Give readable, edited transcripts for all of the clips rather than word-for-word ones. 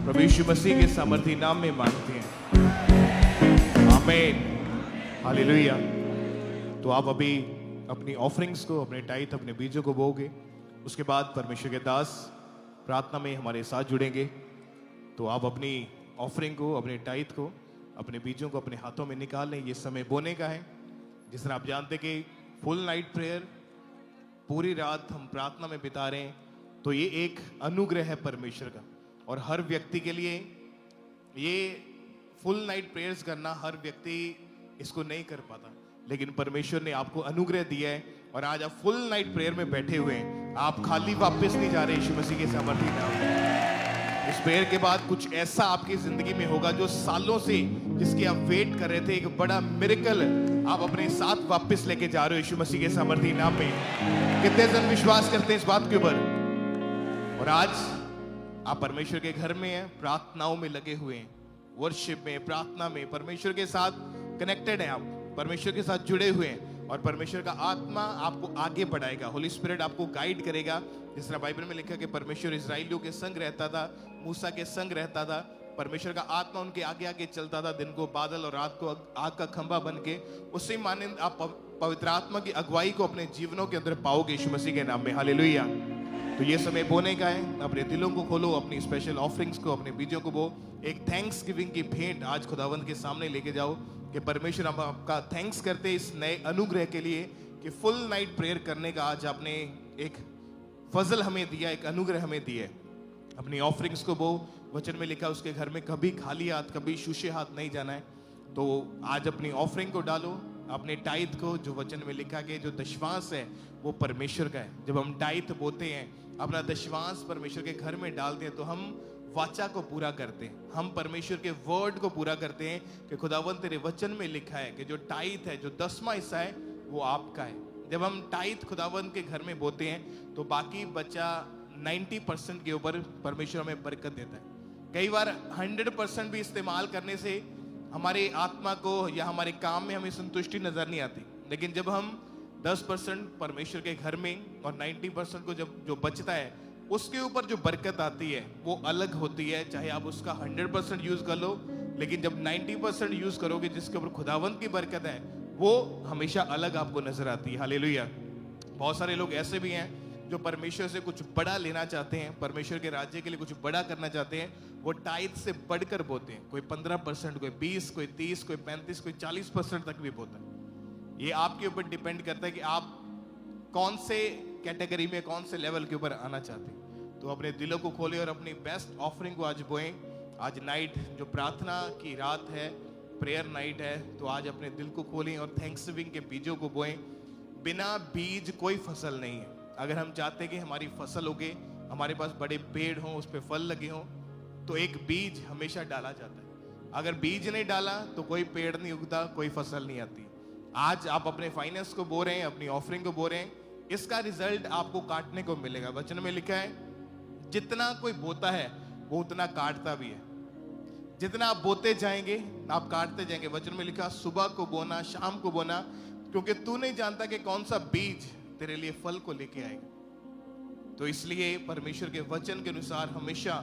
प्रभु यीशु मसीह के सामर्थी नाम में मांगते हैं, आमीन, हालेलुया। तो आप अभी अपनी ऑफरिंग्स को, अपने टाइथ, अपने बीजों को बोओगे। उसके बाद परमेश्वर के दास प्रार्थना में हमारे साथ जुड़ेंगे। तो आप अपनी ऑफरिंग को, अपने टाइथ को, अपने बीजों को अपने हाथों में निकाल लें। ये समय बोने का है। जिस तरह आप जानते कि फुल नाइट प्रेयर, पूरी रात हम प्रार्थना में बिता रहे हैं, तो ये एक अनुग्रह है परमेश्वर का। और हर व्यक्ति के लिए ये फुल नाइट प्रेयर्स करना, हर व्यक्ति इसको नहीं कर पाता, लेकिन परमेश्वर ने आपको अनुग्रह दिया है। और आज आप फुल नाइट प्रेयर में बैठे हुए हैं। आप खाली वापस नहीं जा रहे यीशु मसीह के सामर्थी नाम में। इस प्रेयर के बाद कुछ ऐसा आपकी जिंदगी में होगा जो सालों से, जिसकी आप वेट कर रहे थे, एक बड़ा मिरेकल आप अपने साथ वापस लेके जा रहे हो यीशु मसीह के सामर्थी नाम में। कितने जन विश्वास करते हैं इस बात के ऊपर? और आज आप परमेश्वर के घर में हैं, प्रार्थनाओं में लगे हुए हैं, वर्शिप में, प्रार्थना में परमेश्वर के साथ कनेक्टेड हैं, आप परमेश्वर के साथ जुड़े हुए हैं। और परमेश्वर का आत्मा आपको आगे बढ़ाएगा, होली स्पिरिट आपको गाइड करेगा। जिस तरह बाइबल में लिखा कि परमेश्वर इजराइलियों के संग रहता था, मूसा के संग रहता था, परमेश्वर का आत्मा उनके आगे आगे चलता था, दिन को बादल और रात को आग का खंभा बन के। उससे मानिंद आप पवित्र आत्मा की अगुवाई को अपने जीवनों के अंदर पाओगे यीशु मसीह के नाम में, हालेलुया। तो ये समय बोने का है। अपने दिलों को खोलो, अपनी स्पेशल ऑफरिंग्स को, अपने बीजों को बो। एक थैंक्स गिविंग की भेंट आज खुदावंत के सामने लेके जाओ कि परमेश्वर, हम आपका थैंक्स करते हैं इस नए अनुग्रह के लिए कि फुल नाइट प्रेयर करने का आज आपने एक फजल हमें दिया, एक अनुग्रह हमें दिया। अपनी ऑफरिंग्स को बो। वचन में लिखा उसके घर में कभी खाली हाथ, कभी शूशे हाथ नहीं जाना है। तो आज अपनी ऑफरिंग को डालो, अपने टाइथ को, जो वचन में लिखा कि जो दशवांश है वो परमेश्वर का है। जब हम टाइथ बोते हैं, अपना दशवांश परमेश्वर के घर में डालते हैं, तो हम वाचा को पूरा करते हैं, हम परमेश्वर के वर्ड को पूरा करते हैं कि खुदावंत तेरे वचन में लिखा है कि जो टाइथ है, जो 10वां हिस्सा है, वो आपका है। जब हम टाइथ खुदावंत के घर में बोते हैं तो बाकी बचा 90% के ऊपर परमेश्वर हमें बरकत देता है। कई बार 100% भी इस्तेमाल करने से हमारे आत्मा को या हमारे काम में हमें संतुष्टि नजर नहीं आती, लेकिन जब हम 10% परमेश्वर के घर में और 90% को जब जो बचता है उसके ऊपर जो बरकत आती है वो अलग होती है। चाहे आप उसका 100% यूज कर लो, लेकिन जब 90% यूज करोगे जिसके ऊपर खुदावंत की बरकत है, वो हमेशा अलग आपको नजर आती है, हालेलुया। बहुत सारे लोग ऐसे भी हैं जो परमेश्वर से कुछ बड़ा लेना चाहते हैं, परमेश्वर के राज्य के लिए कुछ बड़ा करना चाहते हैं, वो टाइथ से बढ़कर बोते हैं। कोई 15%, कोई 20, कोई 30, कोई 35, कोई 40% तक भी बोता है। ये आपके ऊपर डिपेंड करता है कि आप कौन से कैटेगरी में, कौन से लेवल के ऊपर आना चाहते हैं। तो अपने दिलों को खोले और अपनी बेस्ट ऑफरिंग को आज बोएं। आज नाइट जो प्रार्थना की रात है, प्रेयर नाइट है, तो आज अपने दिल को खोलें और थैंक्सगिविंग के बीजों को बोएं। बिना बीज कोई फसल नहीं है। अगर हम चाहते हैं कि हमारी फसल उगे, हमारे पास बड़े पेड़ हों, उस पर फल लगे हों, तो एक बीज हमेशा डाला जाता है। अगर बीज नहीं डाला तो कोई पेड़ नहीं उगता, कोई फसल नहीं आती। आज आप अपने फाइनेंस को बो रहे हैं, अपनी ऑफरिंग को बो रहे हैं, इसका रिजल्ट आपको काटने को मिलेगा। वचन में लिखा है जितना कोई बोता है वो उतना काटता भी है। जितना आप बोते जाएंगे आप काटते जाएंगे। वचन में लिखा सुबह को बोना, शाम को बोना, क्योंकि तू नहीं जानता कि कौन सा बीज तेरे लिए फल को लेके आएगा। तो इसलिए परमेश्वर के वचन के अनुसार हमेशा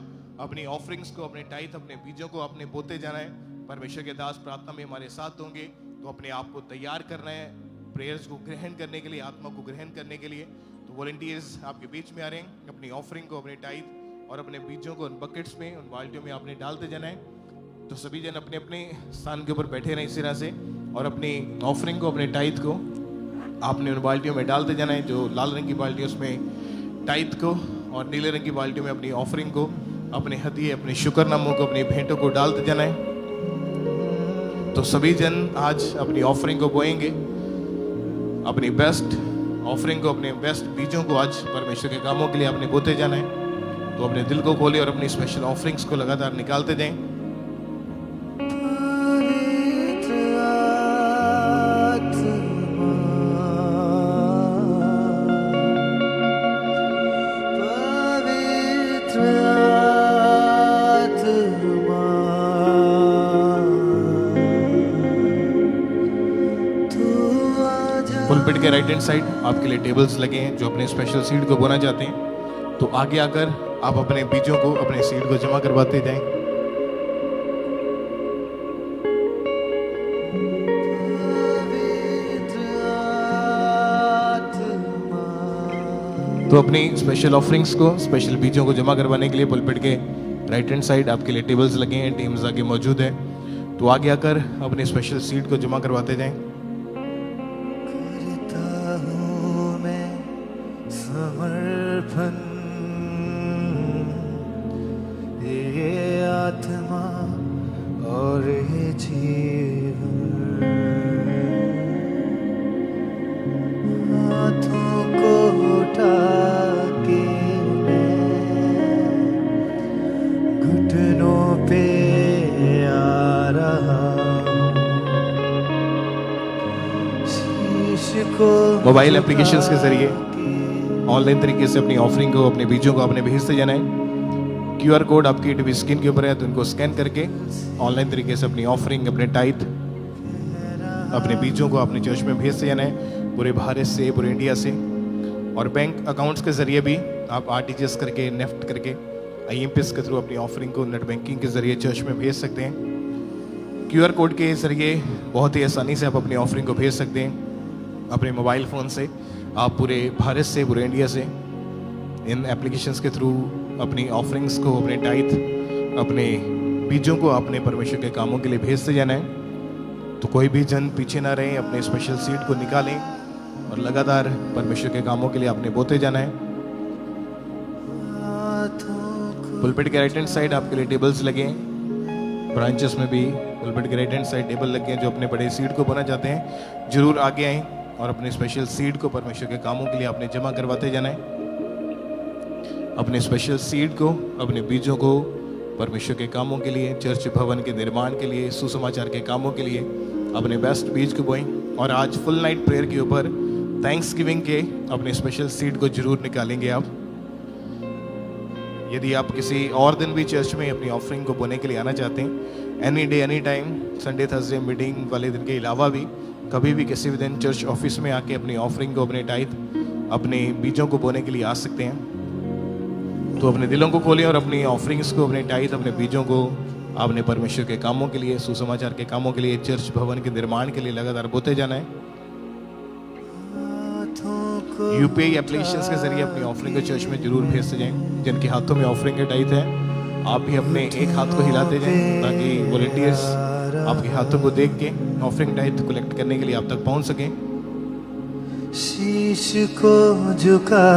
अपनी ऑफरिंग्स को, अपने टाइथ, अपने बीजों को अपने बोते जाना है। परमेश्वर के दास प्रार्थना में हमारे साथ होंगे, तो अपने आप को तैयार करना है प्रेयर्स को ग्रहण करने के लिए, आत्मा को ग्रहण करने के लिए। तो वॉलंटियर्स आपके बीच में आ रहे हैं। अपनी ऑफरिंग को, अपने टाइथ और अपने बीजों को उन बकेट्स में, उन बाल्टियों में आपने डालते जाना है। तो सभी जन अपने अपने स्थान के ऊपर बैठे रहें इसी तरह से, और अपनी ऑफरिंग को, अपने टाइथ को आपने उन बाल्टियों में डालते जाना है। जो लाल रंग की बाल्टी है उसमें टाइथ को, और नीले रंग की बाल्टियों में अपनी ऑफरिंग को, अपने हदिये, अपने शुक्रनामों को, अपनी भेंटों को डालते जाना है। तो सभी जन आज अपनी ऑफरिंग को बोएंगे, अपनी बेस्ट ऑफरिंग को, अपने बेस्ट बीजों को आज परमेश्वर के कामों के लिए आपने बोते जाना है। तो अपने दिल को खोले और अपनी स्पेशल ऑफरिंग्स को लगातार निकालते जाएं। पुलपिट के राइट हैंड साइड आपके लिए टेबल्स लगे हैं। जो अपने स्पेशल सीड को बोना चाहते हैं तो आगे आकर आप अपने बीजों को, अपने सीड को जमा करवाते जाएं। तो अपनी स्पेशल ऑफरिंग्स को, स्पेशल बीजों को जमा करवाने के लिए पुलपिट के राइट हैंड साइड आपके लिए टेबल्स लगे हैं, टीम्स आगे मौजूद है। तो आगे आकर अपने स्पेशल सीड को जमा करवाते जाएं। करता हूँ मैं समर्पण, ये आत्मा और ये जीवन, हाथों को उठा के मैं घुटनों पे आ रहा शीश को। मोबाइल एप्लीकेशंस के जरिए ऑनलाइन तरीके से अपनी ऑफरिंग को, अपने बीजों को अपने भेजते जाना है। QR कोड आपकी टीवी स्क्रीन के ऊपर है, तो इनको स्कैन करके ऑनलाइन तरीके से अपनी ऑफरिंग, अपने टाइथ, अपने बीजों को अपने चर्च में भेजते जाना है, पूरे भारत से, पूरे इंडिया से। और बैंक अकाउंट्स के जरिए भी आप RTGS करके, नेफ्ट करके, IMPS के थ्रू अपनी ऑफरिंग को नेट बैंकिंग के जरिए चर्च में भेज सकते हैं। QR कोड के जरिए बहुत ही आसानी से आप अपनी ऑफरिंग को भेज सकते हैं अपने मोबाइल फ़ोन से। आप पूरे भारत से, पूरे इंडिया से इन एप्लीकेशंस के थ्रू अपनी ऑफरिंग्स को, अपने टाइथ, अपने बीजों को अपने परमेश्वर के कामों के लिए भेजते जाना है। तो कोई भी जन पीछे ना रहे, अपने स्पेशल सीड को निकालें और लगातार परमेश्वर के कामों के लिए आपने बोते जाना है। पुलपिट के राइट हैंड साइड आपके लिए टेबल्स लगे हैं, ब्रांचेस में भी पुलपिट के राइट हैंड साइड टेबल लगे हैं। जो अपने बड़े सीड को बोना चाहते हैं जरूर आगे आएँ और अपने स्पेशल सीड को परमेश्वर के कामों के लिए आपने जमा करवाते जाना है। अपने स्पेशल सीड को, अपने बीजों को परमेश्वर के कामों के लिए, चर्च भवन के निर्माण के लिए, सुसमाचार के कामों के लिए अपने बेस्ट बीज को बोएं। और आज फुल नाइट प्रेयर के ऊपर थैंक्स गिविंग के अपने स्पेशल सीड को जरूर निकालेंगे आप। यदि आप किसी और दिन भी चर्च में अपनी ऑफरिंग को बोने के लिए आना चाहते हैं, any day any time, Sunday Thursday meeting वाले दिन के अलावा भी कभी भी किसी भी दिन चर्च ऑफिस में आके अपनी ऑफरिंग को, अपने टाइथ, अपने बीजों को बोने के लिए आ सकते हैं। तो अपने दिलों को खोलें और अपनी ऑफरिंग्स को, अपने टाइथ, अपने बीजों को आपने परमेश्वर के कामों के लिए, सुसमाचार के कामों के लिए, चर्च भवन के निर्माण के लिए लगातार बोते जाना है। UPI एप्लीकेशंस के जरिए अपनी ऑफरिंग को चर्च में जरूर भेजते जाएं। जिनके हाथों में ऑफरिंग के टाइथ है, आप भी अपने एक हाथ को हिलाते जाएं ताकि वॉलंटियर्स आपके हाथों को देख के ऑफरिंग टाइथ कलेक्ट करने के लिए आप तक पहुंच सकें। शीश को झुका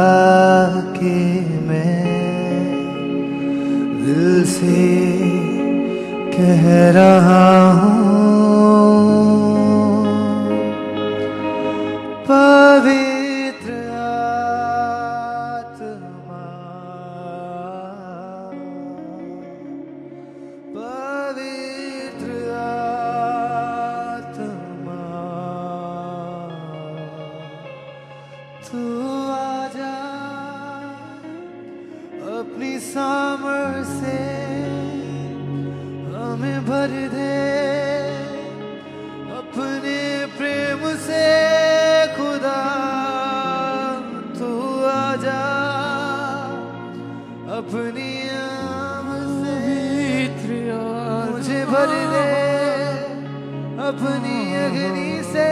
के मैं दिल से कह रहा हूँ, पवित्र आत्मा, पवित्र आत्मा, तू आजा अपनी सामर्थ से हमें भर दे, अपने प्रेम से खुदा तू आजा, अपनी आम से मुझे भर दे, अपनी अग्नि से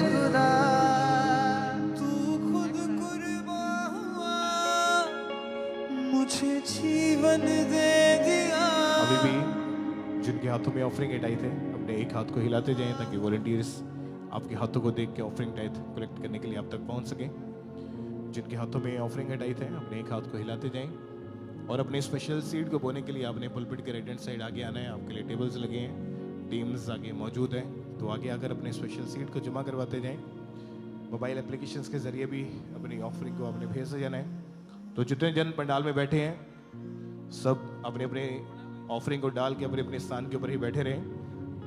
खुदा तू खुद कुर्बान हुआ, मुझे जीवन दे दिया। अभी भी जिनके हाथों में ऑफरिंग के टाइथ है, अपने एक हाथ को हिलाते जाएं ताकि वॉलंटियर्स आपके हाथों को देख के ऑफरिंग टाइथ कलेक्ट करने के लिए आप तक पहुंच सकें। जिनके हाथों में ऑफरिंग के टाइथ है, अपने एक हाथ को हिलाते जाएं और अपने स्पेशल सीड को बोने के लिए आपने पुलपिट के राइट हैंड साइड आगे आना है। आपके लिए टेबल्स लगे हैं, टीम्स आगे मौजूद हैं। तो आगे आकर अपने स्पेशल सीड को जमा करवाते जाएं। मोबाइल एप्लीकेशंस के जरिए भी अपनी ऑफरिंग को आपने भेजते जाना है। तो जितने जन पंडाल में बैठे हैं, सब अपने अपने ऑफरिंग को डाल के अपने अपने स्थान के ऊपर ही बैठे रहें।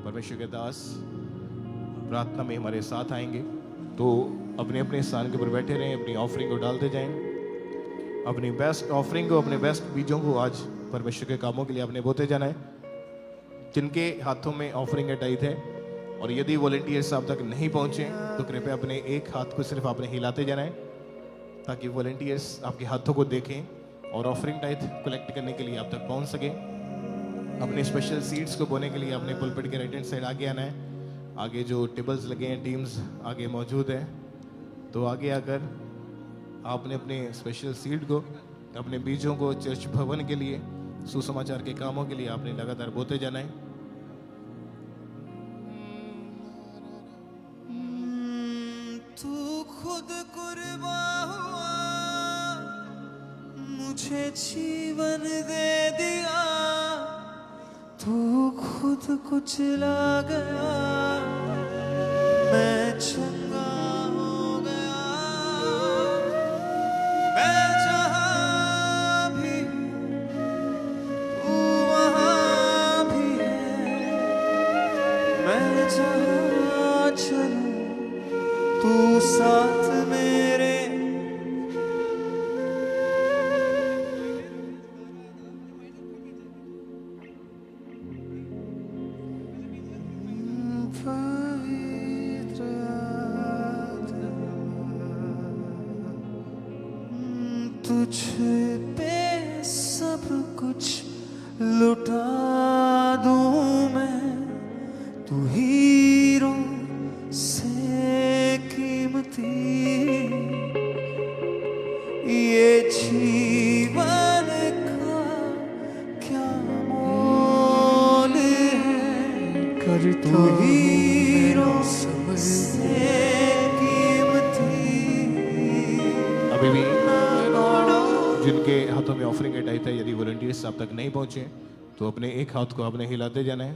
परमेश्वर के दास प्रार्थना में हमारे साथ आएंगे, तो अपने अपने स्थान के ऊपर बैठे रहें, अपनी ऑफरिंग को डालते जाएं। अपनी बेस्ट ऑफरिंग को, अपने बेस्ट बीजों को आज परमेश्वर के कामों के लिए आपने बोते जाना है। जिनके हाथों में ऑफरिंग टाइथ है और यदि वॉलंटियर्स आप तक नहीं पहुंचे तो कृपया अपने एक हाथ को सिर्फ आपने हिलाते जाना है ताकि वॉलंटियर्स आपके हाथों को देखें और ऑफरिंग टाइथ कलेक्ट करने के लिए आप तक पहुंच सके। अपने स्पेशल सीट्स को बोने के लिए अपने पुलपिट के राइट हैंड साइड आगे आना है। आगे जो टेबल्स लगे हैं, टीम्स आगे मौजूद है, तो आगे आकर आपने अपने स्पेशल सीट को, अपने बीजों को चर्च भवन के लिए, सुसमाचार के कामों के लिए आपने लगातार बोते जाना है। तू खुद कुर्बान हुआ, मुझे जीवन दे दिया, तू खुद कुचला गया, मैं चंगा हो गया। मैं जहाँ भी तू वहाँ भी है, मैं जहाँ चलूं तू साथ मेरे। पवित्र तुझ पे सब कुछ लुटा दूं मैं, तू हीरो से कीमती, ये जीवन का क्या मोल है, कर तू हीरो से कीमती। अभी भी जिनके हाथों में ऑफरिंग का टाइट है, यदि वॉलंटियर्स आप तक नहीं पहुंचे तो अपने एक हाथ को आपने हिलाते जाना है,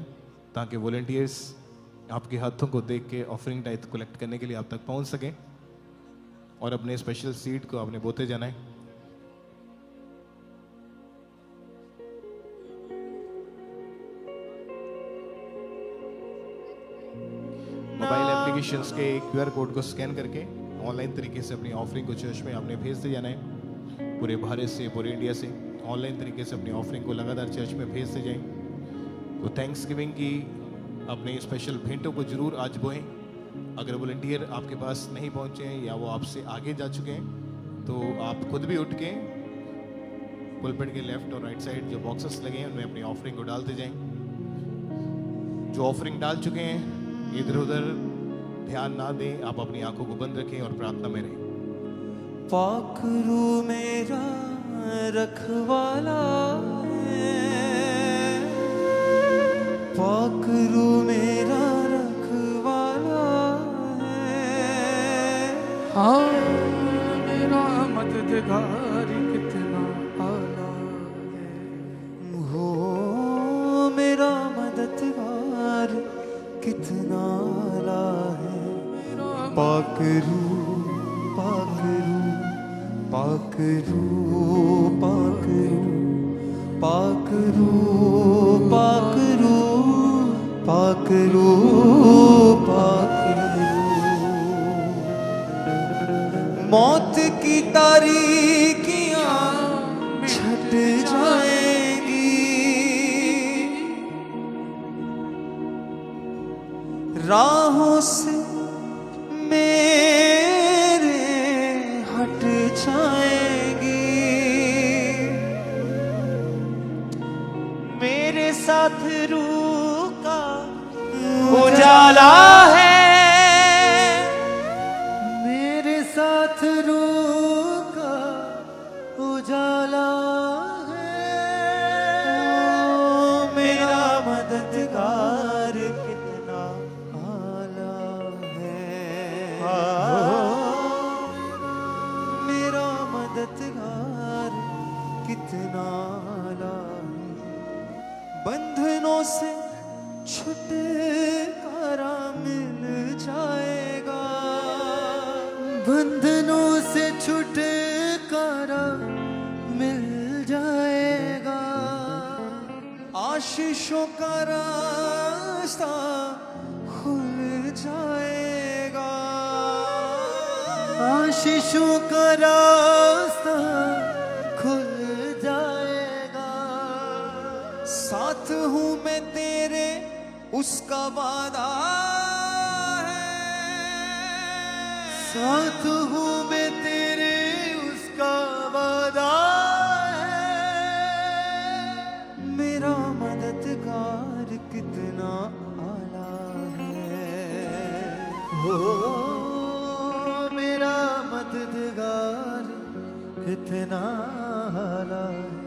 ताकि वॉलंटियर्स आपके हाथों को देख के ऑफरिंग टाइट कलेक्ट करने के लिए आप तक पहुंच सके, और अपने स्पेशल सीट को आपने बोते जाना है। मोबाइल एप्लीकेशंस के QR कोड को स्कैन करके ऑनलाइन तरीके से अपनी ऑफरिंग को चर्च में आपने भेजते जाना है। पूरे भारत से, पूरे इंडिया से ऑनलाइन तरीके से अपनी ऑफरिंग को लगातार चर्च में भेजते जाएं। तो थैंक्स गिविंग की अपने स्पेशल भेंटों को जरूर आज बोएं। अगर वॉलंटियर आपके पास नहीं पहुंचे हैं या वो आपसे आगे जा चुके हैं, तो आप खुद भी उठ के पुलपिट के लेफ्ट और राइट साइड जो बॉक्सेस लगे हैं उनमें अपनी ऑफरिंग को डालते जाएं। जो ऑफरिंग डाल चुके हैं इधर उधर ध्यान ना दें, आप अपनी आंखों को बंद रखें और प्रार्थना में रहें। पाखरू मेरा रखवाला है, पाखरू मेरा रखवाला है, हाँ मेरा मददगार कितना आला है, हो मेरा मददगार कितना आला है। पाखरू पाखरू पाखरू पाखरू पाखरू पाखरू पाखरू मौत की तारीकियां छट जाएंगी, राहों से मेरे हट जाएगी, मेरे साथ रूह का उजाला है, मेरे साथ रूह का उजाला है, मेरा मददगार कितना आला है, मेरा मददगार कितना आला है। बंधनों से छुटकारा मिल जाएगा, बंधनों से छुटकारा मिल जाएगा, आशीषों का रास्ता खुल जाएगा, आशीषों का रास्ता खुल जाएगा, साथ हूँ मैं तेरे उसका वादा है, साथ हूँ मैं तेरे उसका वादा है, मददगार कितना आला है। हो मेरा मददगार कितना आला है।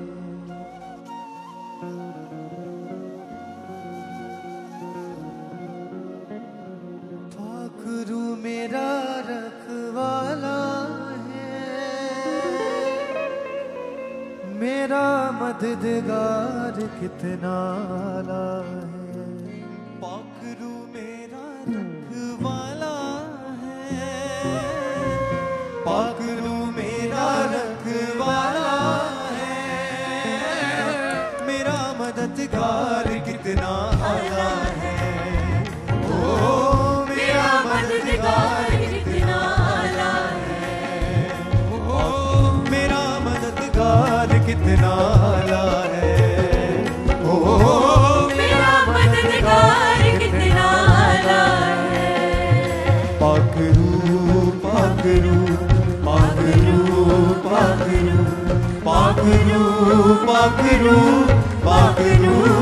पाखरू मेरा रखवाला है, मेरा मददगार कितना आला है। पाखरू मेरा रखवाला है, पाखरू मेरा रखवाला है, मेरा मददगार कितना आला है। ओ मेरा मददगार कितना आला है। ओ मेरा मददगार कितना आला है। ओ मेरा मददगार कितना आला है। पाखरू पाखरू पाखरू पाखरू पाखरू पाखरू पाखरू